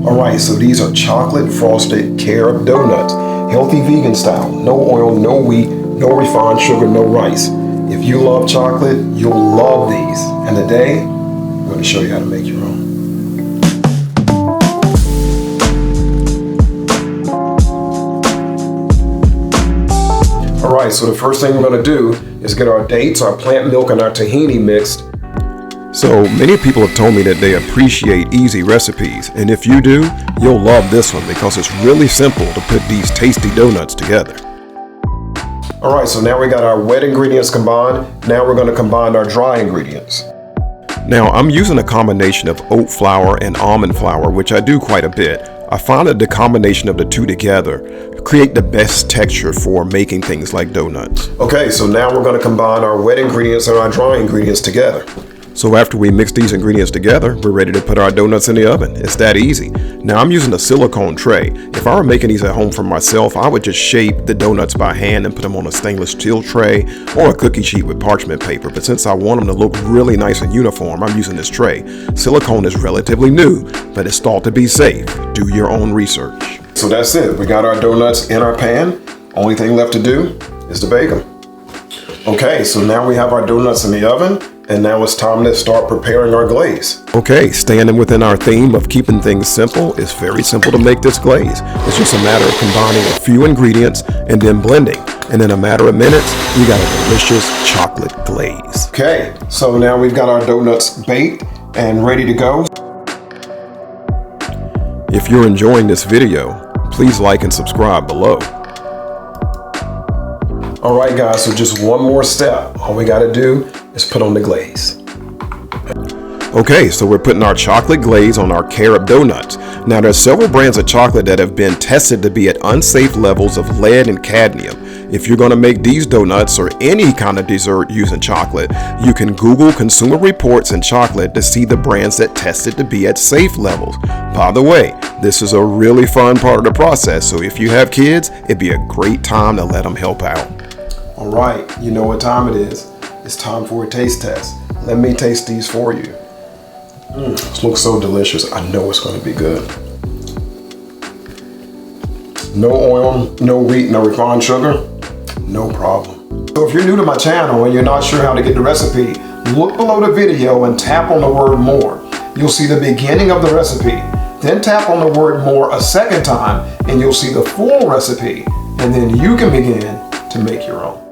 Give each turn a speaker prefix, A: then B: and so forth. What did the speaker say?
A: Alright, so these are chocolate frosted Carob donuts. Healthy vegan style. No oil, no wheat, no refined sugar, no rice. If you love chocolate, you'll love these. And today, I'm going to show you how to make your own. Alright, so the first thing we're going to do is get our dates, our plant milk, and our tahini mixed.
B: So many people have told me that they appreciate easy recipes, and if you do, you'll love this one because it's really simple to put these tasty donuts together.
A: Alright, so now we got our wet ingredients combined. Now we're going to combine our dry ingredients.
B: Now I'm using a combination of oat flour and almond flour, which I do quite a bit. I find that the combination of the two together create the best texture for making things like donuts.
A: Okay, so now we're going to combine our wet ingredients and our dry ingredients together.
B: So after we mix these ingredients together, we're ready to put our donuts in the oven. It's that easy. Now I'm using a silicone tray. If I were making these at home for myself, I would just shape the donuts by hand and put them on a stainless steel tray or a cookie sheet with parchment paper. But since I want them to look really nice and uniform, I'm using this tray. Silicone is relatively new, but it's thought to be safe. Do your own research.
A: So that's it. We got our donuts in our pan. Only thing left to do is to bake them. Okay, so now we have our donuts in the oven. And now it's time to start preparing our glaze.
B: Okay, staying within our theme of keeping things simple, it's very simple to make this glaze. It's just a matter of combining a few ingredients and then blending. And in a matter of minutes, we got a delicious chocolate glaze.
A: Okay, so now we've got our donuts baked and ready to go.
B: If you're enjoying this video, please like and subscribe below.
A: Alright guys, so just one more step. All we gotta do is put on the glaze.
B: Okay, so we're putting our chocolate glaze on our Carob donuts. Now there's several brands of chocolate that have been tested to be at unsafe levels of lead and cadmium. If you're going to make these donuts or any kind of dessert using chocolate, you can Google Consumer Reports and chocolate to see the brands that tested to be at safe levels. By the way, this is a really fun part of the process, so if you have kids, it'd be a great time to let them help out.
A: Alright, you know what time it is. It's time for a taste test. Let me taste these for you. This looks so delicious. I know it's going to be good. No oil, no wheat, no refined sugar. No problem. So if you're new to my channel and you're not sure how to get the recipe, look below the video and tap on the word more. You'll see the beginning of the recipe. Then tap on the word more a second time and you'll see the full recipe. And then you can begin to make your own.